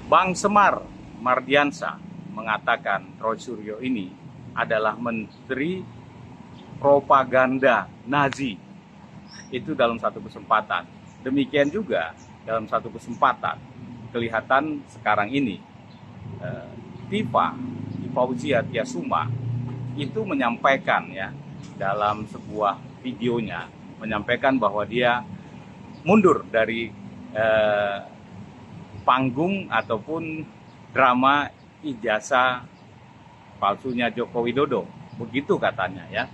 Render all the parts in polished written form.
Bang Semar Mardiansa mengatakan Roy Suryo ini adalah menteri propaganda Nazi. Itu dalam satu kesempatan. Demikian juga dalam satu kesempatan kelihatan sekarang ini Tiva Fauzia Tiasuma itu menyampaikan ya dalam sebuah videonya menyampaikan bahwa dia mundur dari panggung ataupun drama ijazah palsunya Joko Widodo, begitu katanya ya.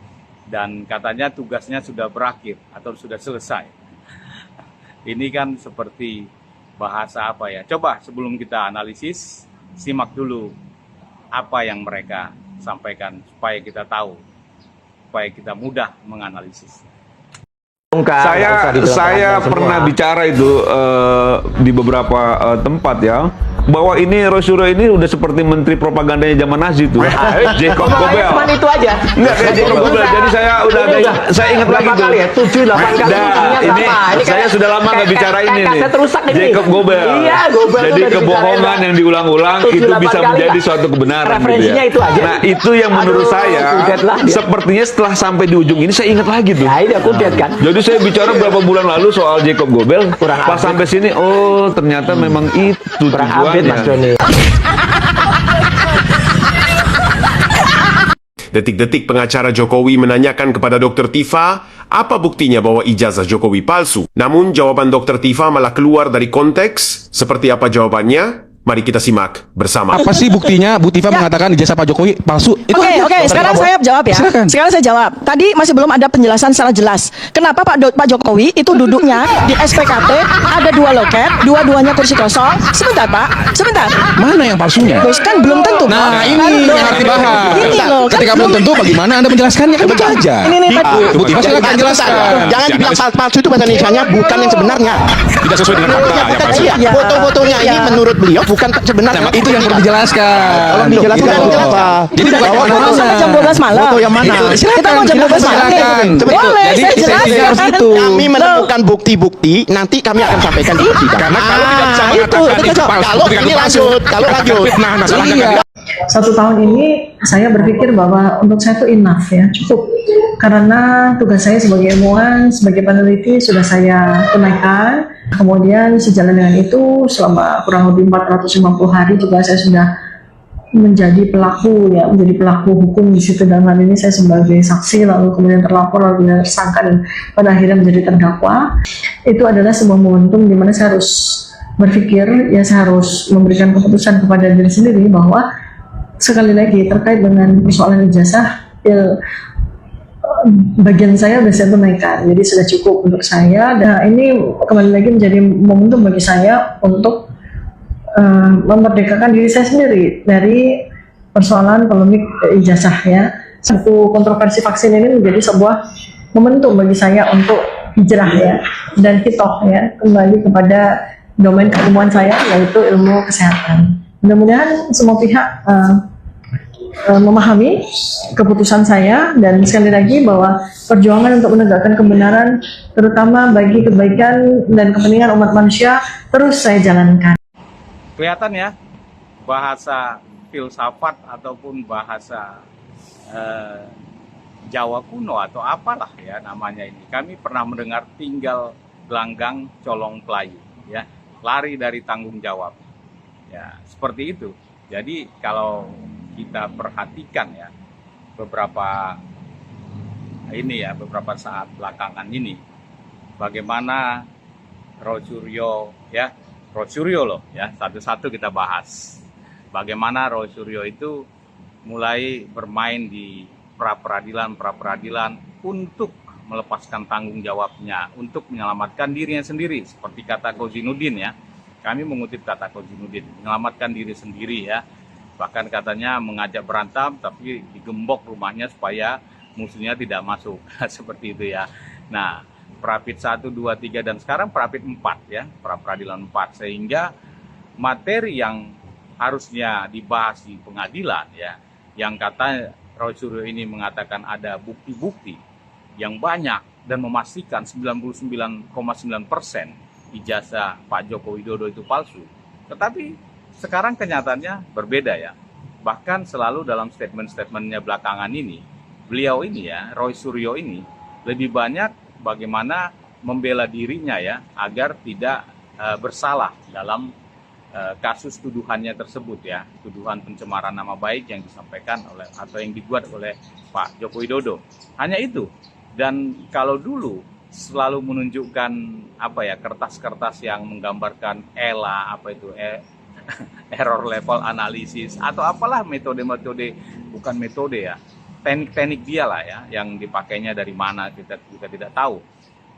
Dan katanya tugasnya sudah berakhir atau sudah selesai. Ini kan seperti bahasa apa ya? Coba sebelum kita analisis, simak dulu apa yang mereka sampaikan supaya kita tahu, supaya kita mudah menganalisis. Saya pernah bicara itu di beberapa tempat ya, bahwa ini Roy Suryo ini udah seperti menteri propagandanya zaman Nazi tuh. Jacob Gobel. Cuma itu aja. Enggak kayak Jacob Gobel. Jadi saya udah saya ingat lagi tuh. Ya? 7-8 kali. Ini saya sudah lama nggak bicara ini nih. Jacob Gobel. Iya, Gobel. Jadi kebohongan yang diulang-ulang itu bisa menjadi suatu kebenaran gitu ya. Itu aja. Nah, itu yang menurut saya sepertinya setelah sampai di ujung ini saya ingat lagi tuh. Ya, ini kudet kan. Jadi saya bicara berapa bulan lalu soal Jacob Gobel, pas sampai sini, oh ternyata memang itu tujuannya. Mas Doni. Detik-detik pengacara Jokowi menanyakan kepada Dr. Tiva, apa buktinya bahwa ijazah Jokowi palsu? Namun jawaban Dr. Tiva malah keluar dari konteks. Seperti apa jawabannya? Mari kita simak bersama. Apa sih buktinya Bu Tiva mengatakan ijazah Pak Jokowi palsu? Oke, sekarang saya jawab ya. Silakan. Sekarang saya jawab. Tadi masih belum ada penjelasan secara jelas. Kenapa Pak Jokowi itu duduknya di SPKT ada 2 loket, dua-duanya kursi kosong. Sebentar Pak, sebentar. Mana yang palsunya? Terus kan belum tentu. Nah, ini yang harus dibahas. Ini loh, kan Ketika belum tentu, bagaimana Anda menjelaskannya? Kan itu aja. Ini Pak. Bu Tiva silakan jelaskan. Jangan dibilang palsu, itu bahasa Indonesianya bukan yang sebenarnya. Tidak sesuai dengan fakta yang palsu. Iya. Foto-fotonya ini menurut beliau bukan sebenarnya. Itu yang perlu dijelaskan. Tolong dijelaskan apa? Jadi bukan yang Foto mana? sampai jam 12 malam. Foto yang mana? Kita mau jam 12 malam. Silakan. Boleh, Jadi saya saya jelaskan. harus itu. Kami menemukan bukti-bukti, nanti kami akan sampaikan di sidang. Karena kalau tidak bisa itu mengatakan itu palsu, kalau ketika ini itu palsu, lanjut, kalau katakan lanjut. fitnah, nah sekarang Iya. kan 1 tahun ini saya berpikir bahwa untuk saya itu enough ya, cukup. Karena tugas saya sebagai ilmuwan, sebagai peneliti sudah saya tunaikan. Kemudian sejalan dengan itu selama kurang lebih 450 hari juga saya sudah menjadi pelaku ya, menjadi pelaku hukum di situ. Dalam hal ini saya sebagai saksi, lalu kemudian terlapor, lalu kemudian tersangka, dan pada akhirnya menjadi terdakwa. Itu adalah sebuah momentum di mana saya harus berpikir, ya saya harus memberikan keputusan kepada diri sendiri bahwa sekali lagi terkait dengan persoalan ijazah, bagian saya sudah saya tunaikan, jadi sudah cukup untuk saya. Dan ini kembali lagi menjadi momentum bagi saya untuk memerdekakan diri saya sendiri dari persoalan polemik ijazah ya. Satu kontroversi vaksin ini menjadi sebuah momentum bagi saya untuk hijrah ya, dan hitoh ya, kembali kepada domain keilmuan saya, yaitu ilmu kesehatan. Mudah-mudahan semua pihak memahami keputusan saya, dan sekali lagi bahwa perjuangan untuk menegakkan kebenaran terutama bagi kebaikan dan kepentingan umat manusia terus saya jalankan. Kelihatan ya, bahasa filsafat ataupun bahasa Jawa kuno atau apalah ya namanya ini. Kami pernah mendengar tinggal gelanggang colong pelayu ya, lari dari tanggung jawab. Ya, seperti itu. Jadi kalau kita perhatikan ya beberapa saat belakangan ini bagaimana Roy Suryo loh ya, satu-satu kita bahas bagaimana Roy Suryo itu mulai bermain di pra-peradilan untuk melepaskan tanggung jawabnya, untuk menyelamatkan dirinya sendiri, seperti kata Kozinudin ya. Kami mengutip kata Kozinudin, menyelamatkan diri sendiri ya. Bahkan katanya mengajak berantem tapi digembok rumahnya supaya musuhnya tidak masuk. Seperti itu ya. Nah, Prapit 1, 2, 3 dan sekarang Prapit 4 ya, pra peradilan 4, sehingga materi yang harusnya dibahas di pengadilan ya, yang kata Roy Suryo ini mengatakan ada bukti-bukti yang banyak dan memastikan 99,9% ijazah Pak Joko Widodo itu palsu. Tetapi sekarang kenyataannya berbeda ya. Bahkan selalu dalam statement-statementnya belakangan ini, beliau ini ya, Roy Suryo ini, lebih banyak bagaimana membela dirinya ya, agar tidak bersalah dalam kasus tuduhannya tersebut ya, tuduhan pencemaran nama baik yang disampaikan oleh atau yang dibuat oleh Pak Joko Widodo. Hanya itu. Dan kalau dulu selalu menunjukkan apa ya, kertas-kertas yang menggambarkan ELA, apa itu error level analisis atau apalah metode-metode, bukan metode ya, teknik-teknik dia lah ya, yang dipakainya dari mana kita tidak tahu,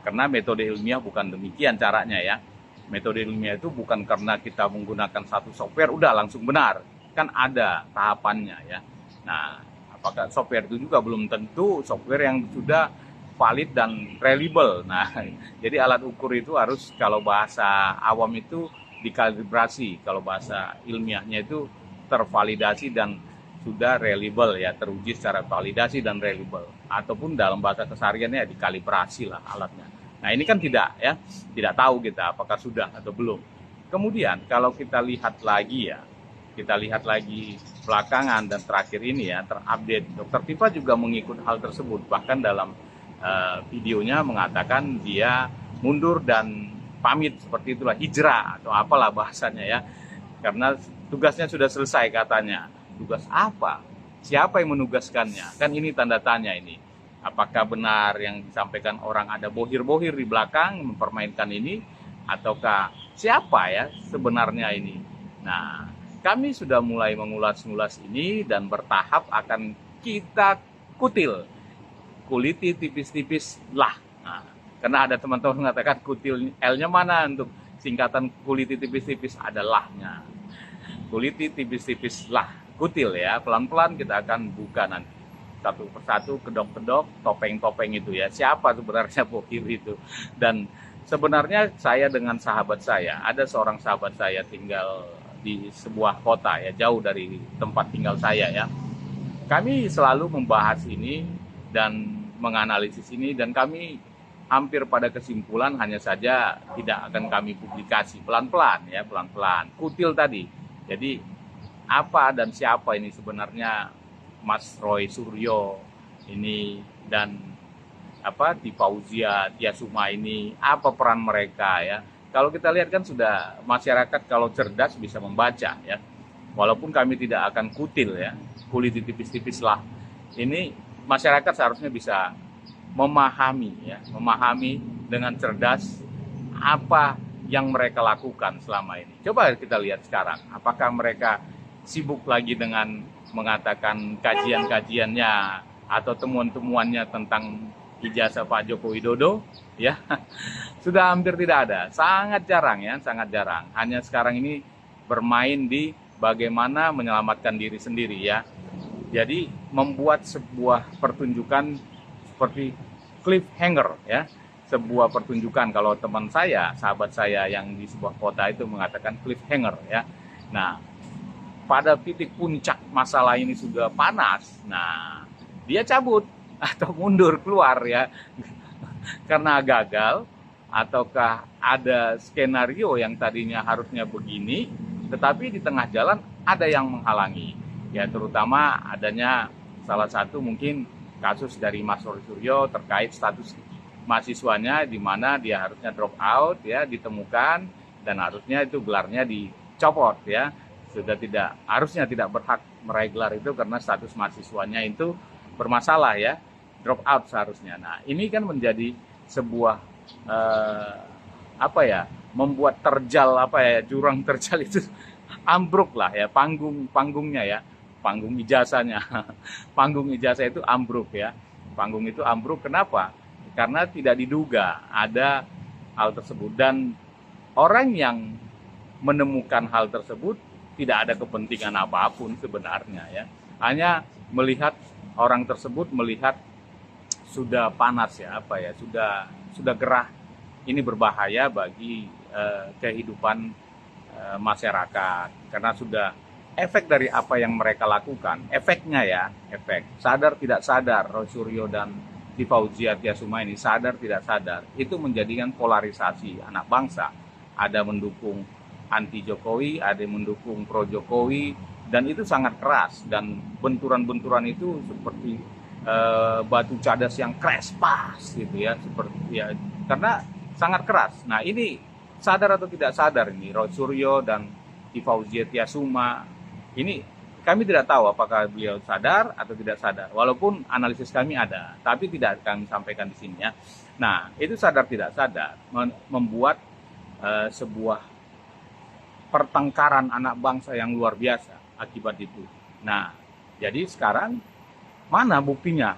karena metode ilmiah bukan demikian caranya ya. Metode ilmiah itu bukan karena kita menggunakan satu software udah langsung benar, kan ada tahapannya ya. Nah, apakah software itu juga belum tentu software yang sudah valid dan reliable. Nah, jadi alat ukur itu harus, kalau bahasa awam itu dikalibrasi, kalau bahasa ilmiahnya itu tervalidasi dan sudah reliable ya, teruji secara validasi dan reliable, ataupun dalam bahasa kesehariannya ya dikalibrasi lah alatnya. Nah, ini kan tidak ya, tidak tahu kita apakah sudah atau belum. Kemudian kalau kita lihat lagi ya, kita lihat lagi belakangan dan terakhir ini ya, terupdate, Dr. Tifa juga mengikut hal tersebut, bahkan dalam videonya mengatakan dia mundur dan pamit, seperti itulah, hijrah atau apalah bahasanya ya, karena tugasnya sudah selesai katanya. Tugas apa? Siapa yang menugaskannya? Kan ini tanda tanya ini. Apakah benar yang disampaikan orang ada bohir-bohir di belakang mempermainkan ini, ataukah siapa ya sebenarnya ini? Nah, kami sudah mulai mengulas-ngulas ini dan bertahap akan kita kutil. Kuliti tipis-tipis lah. Nah, karena ada teman-teman mengatakan kutil L-nya mana untuk singkatan kuliti tipis-tipis, ada lah-nya. Kuliti tipis-tipis lah, kutil ya. Pelan-pelan kita akan buka nanti. Satu persatu, kedok-kedok, topeng-topeng itu ya. Siapa sebenarnya bohir itu? Dan sebenarnya saya dengan sahabat saya, ada seorang sahabat saya tinggal di sebuah kota ya, jauh dari tempat tinggal saya ya. Kami selalu membahas ini dan menganalisis ini, dan kami hampir pada kesimpulan hanya saja tidak akan kami publikasi, pelan-pelan ya, pelan-pelan. Kutil tadi. Jadi apa dan siapa ini sebenarnya Mas Roy Suryo ini dan apa Tifauzia Tiasuma ini, apa peran mereka ya? Kalau kita lihat kan sudah masyarakat kalau cerdas bisa membaca ya. Walaupun kami tidak akan kutil ya, kuliti tipis-tipis lah. Ini masyarakat seharusnya bisa memahami ya, memahami dengan cerdas apa yang mereka lakukan selama ini. Coba kita lihat sekarang, apakah mereka sibuk lagi dengan mengatakan kajian-kajiannya atau temuan-temuannya tentang ijazah Pak Joko Widodo ya. Sudah hampir tidak ada, sangat jarang ya, sangat jarang. Hanya sekarang ini bermain di bagaimana menyelamatkan diri sendiri ya. Jadi membuat sebuah pertunjukan seperti cliffhanger ya, sebuah pertunjukan. Kalau teman saya, sahabat saya yang di sebuah kota itu mengatakan cliffhanger ya. Nah, pada titik puncak masalah ini sudah panas, nah dia cabut atau mundur keluar ya, karena gagal, ataukah ada skenario yang tadinya harusnya begini, tetapi di tengah jalan ada yang menghalangi. Ya, terutama adanya salah satu mungkin kasus dari Mas Roy Suryo terkait status mahasiswanya, di mana dia harusnya drop out ya, ditemukan dan harusnya itu gelarnya dicopot ya. Sudah tidak, harusnya tidak berhak meraih gelar itu karena status mahasiswanya itu bermasalah ya, drop out seharusnya. Nah, ini kan menjadi sebuah apa ya, membuat terjal apa ya, jurang terjal itu ambruk lah ya, panggungnya ya. Panggung ijazahnya, panggung ijazah itu ambruk ya, panggung itu ambruk. Kenapa? Karena tidak diduga ada hal tersebut, dan orang yang menemukan hal tersebut tidak ada kepentingan apapun sebenarnya ya, hanya melihat orang tersebut melihat sudah panas ya, apa ya, sudah gerah, ini berbahaya bagi kehidupan masyarakat, karena sudah efek dari apa yang mereka lakukan, efeknya ya, efek sadar tidak sadar, Roy Suryo dan Tifauzia Tiasuma ini sadar tidak sadar, itu menjadikan polarisasi anak bangsa. Ada mendukung anti Jokowi, ada yang mendukung pro Jokowi, dan itu sangat keras, dan benturan-benturan itu seperti batu cadas yang crash pas gitu ya, seperti ya, karena sangat keras. Nah ini sadar atau tidak sadar ini Roy Suryo dan Fauzia Tiasuma ini, kami tidak tahu apakah beliau sadar atau tidak sadar, walaupun analisis kami ada, tapi tidak kami sampaikan di sini ya. Nah itu sadar tidak sadar membuat sebuah pertengkaran anak bangsa yang luar biasa akibat itu. Nah jadi sekarang mana buktinya,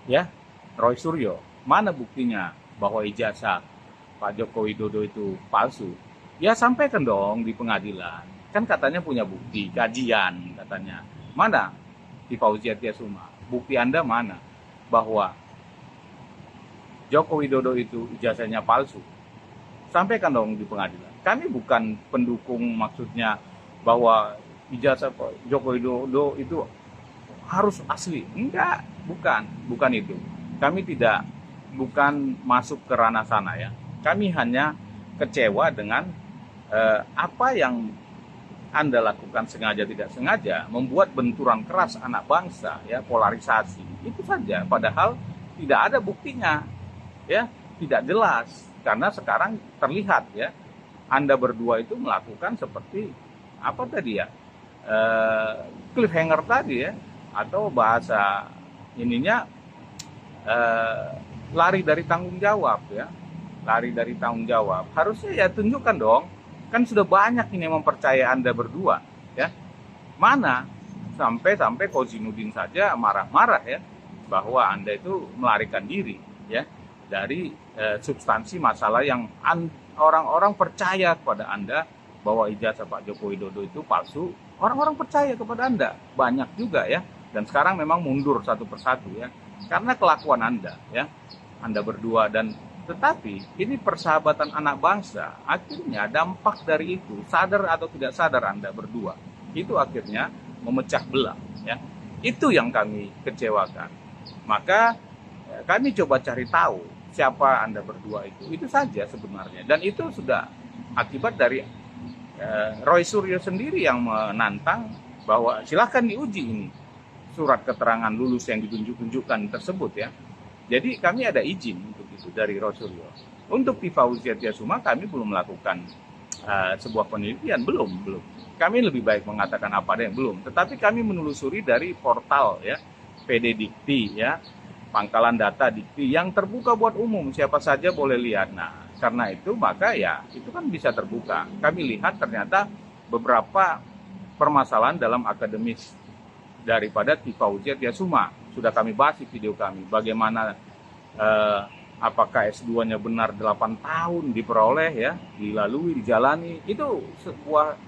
ya, Roy Suryo? Mana buktinya bahwa ijazah Pak Joko Widodo itu palsu? Ya sampaikan dong di pengadilan. Kan katanya punya bukti, kajian katanya. Mana di Fauzia Tiasuma? Bukti Anda mana bahwa Joko Widodo itu ijazahnya palsu? Sampaikan dong di pengadilan. Kami bukan pendukung maksudnya bahwa ijazah Joko Widodo itu harus asli, enggak, bukan itu. Kami bukan masuk ke ranah sana ya. Kami hanya kecewa dengan apa yang Anda lakukan sengaja tidak sengaja, membuat benturan keras anak bangsa ya, polarisasi. Itu saja, padahal tidak ada buktinya ya, tidak jelas. Karena sekarang terlihat ya, Anda berdua itu melakukan seperti apa tadi ya, cliffhanger tadi ya, atau bahasa ininya lari dari tanggung jawab ya, lari dari tanggung jawab. Harusnya ya tunjukkan dong, kan sudah banyak ini yang mempercaya Anda berdua ya. Mana sampai Kozinuddin saja marah-marah ya bahwa Anda itu melarikan diri ya dari substansi masalah yang orang-orang percaya kepada Anda bahwa ijazah Pak Joko Widodo itu palsu. Orang-orang percaya kepada Anda banyak juga ya. Dan sekarang memang mundur satu persatu ya, karena kelakuan Anda ya, Anda berdua. Dan tetapi ini persahabatan anak bangsa, akhirnya dampak dari itu, sadar atau tidak sadar Anda berdua, itu akhirnya memecah belah ya. Itu yang kami kecewakan. Maka kami coba cari tahu siapa Anda berdua itu saja sebenarnya. Dan itu sudah akibat dari Roy Suryo sendiri yang menantang bahwa silahkan diuji ini surat keterangan lulus yang ditunjukkan tersebut ya. Jadi kami ada izin untuk itu dari Roy Suryo. Untuk di Fauzia Tiasuma kami belum melakukan sebuah penelitian, belum. Kami lebih baik mengatakan apa ada yang belum. Tetapi kami menelusuri dari portal ya, PD Dikti ya, pangkalan data Dikti yang terbuka buat umum, siapa saja boleh lihat. Nah, karena itu maka ya itu kan bisa terbuka. Kami lihat ternyata beberapa permasalahan dalam akademis daripada Fauzia Tiasuma. Sudah kami bahas di video kami. Bagaimana apakah S2-nya benar 8 tahun diperoleh ya, dilalui, dijalani. Itu sebuah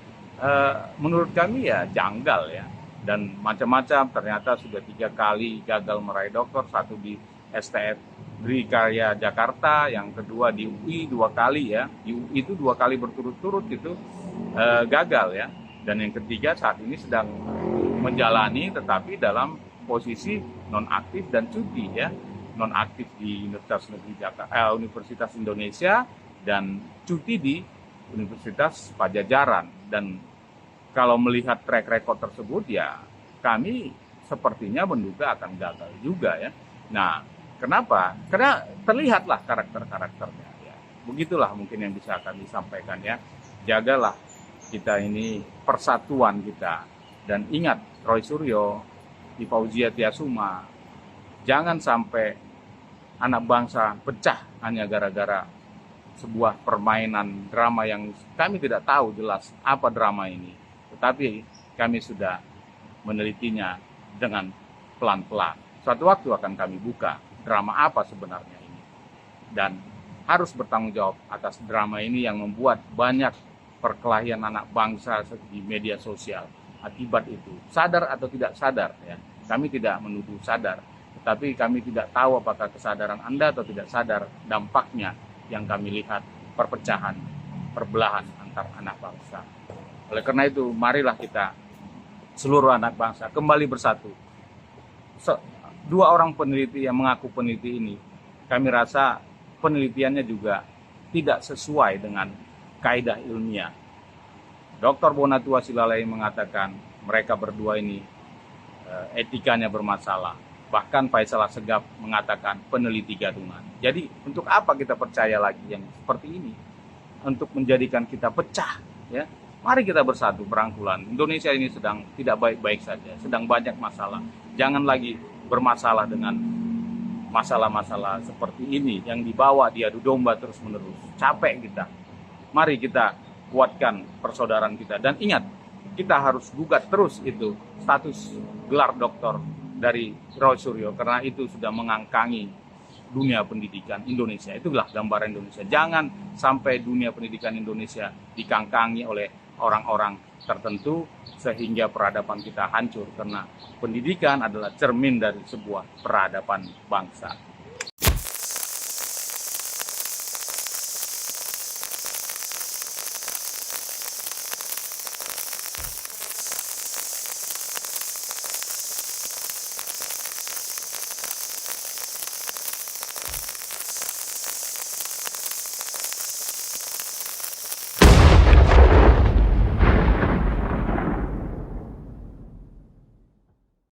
menurut kami ya janggal ya. Dan macam-macam, ternyata sudah 3 kali gagal meraih doktor, 1 di STF Drikarya Jakarta, yang kedua di UI 2 kali ya. Di UI itu 2 kali berturut-turut itu gagal ya. Dan yang ketiga saat ini sedang menjalani tetapi dalam posisi nonaktif dan cuti ya, nonaktif di Universitas Indonesia dan cuti di Universitas Pajajaran. Dan kalau melihat track record tersebut ya kami sepertinya menduga akan gagal juga ya. Nah kenapa? Karena terlihatlah karakter-karakternya ya. Begitulah mungkin yang bisa kami sampaikan ya. Jagalah kita ini persatuan kita. Dan ingat, Roy Suryo, Fauzia Tiasuma, jangan sampai anak bangsa pecah hanya gara-gara sebuah permainan drama yang kami tidak tahu jelas apa drama ini. Tetapi kami sudah menelitinya dengan pelan-pelan. Suatu waktu akan kami buka drama apa sebenarnya ini. Dan harus bertanggung jawab atas drama ini yang membuat banyak perkelahian anak bangsa di media sosial. Akibat itu, sadar atau tidak sadar ya, kami tidak menuduh sadar, tetapi kami tidak tahu apakah kesadaran Anda atau tidak sadar dampaknya yang kami lihat, perpecahan, perbelahan antar anak bangsa. Oleh karena itu, marilah kita seluruh anak bangsa kembali bersatu. 2 orang peneliti yang mengaku peneliti ini, kami rasa penelitiannya juga tidak sesuai dengan kaidah ilmiah. Dr. Bonatua Silalai mengatakan mereka berdua ini etikanya bermasalah. Bahkan Faisal Assegaf mengatakan peneliti gadungan. Jadi untuk apa kita percaya lagi yang seperti ini? Untuk menjadikan kita pecah, ya. Mari kita bersatu, berangkulan. Indonesia ini sedang tidak baik-baik saja, sedang banyak masalah. Jangan lagi bermasalah dengan masalah-masalah seperti ini yang dibawa diadu domba terus-menerus. Capek kita. Mari kita kuatkan persaudaraan kita. Dan ingat, kita harus gugat terus itu status gelar doktor dari Roy Suryo, karena itu sudah mengangkangi dunia pendidikan Indonesia. Itulah gambaran Indonesia. Jangan sampai dunia pendidikan Indonesia dikangkangi oleh orang-orang tertentu sehingga peradaban kita hancur, karena pendidikan adalah cermin dari sebuah peradaban bangsa.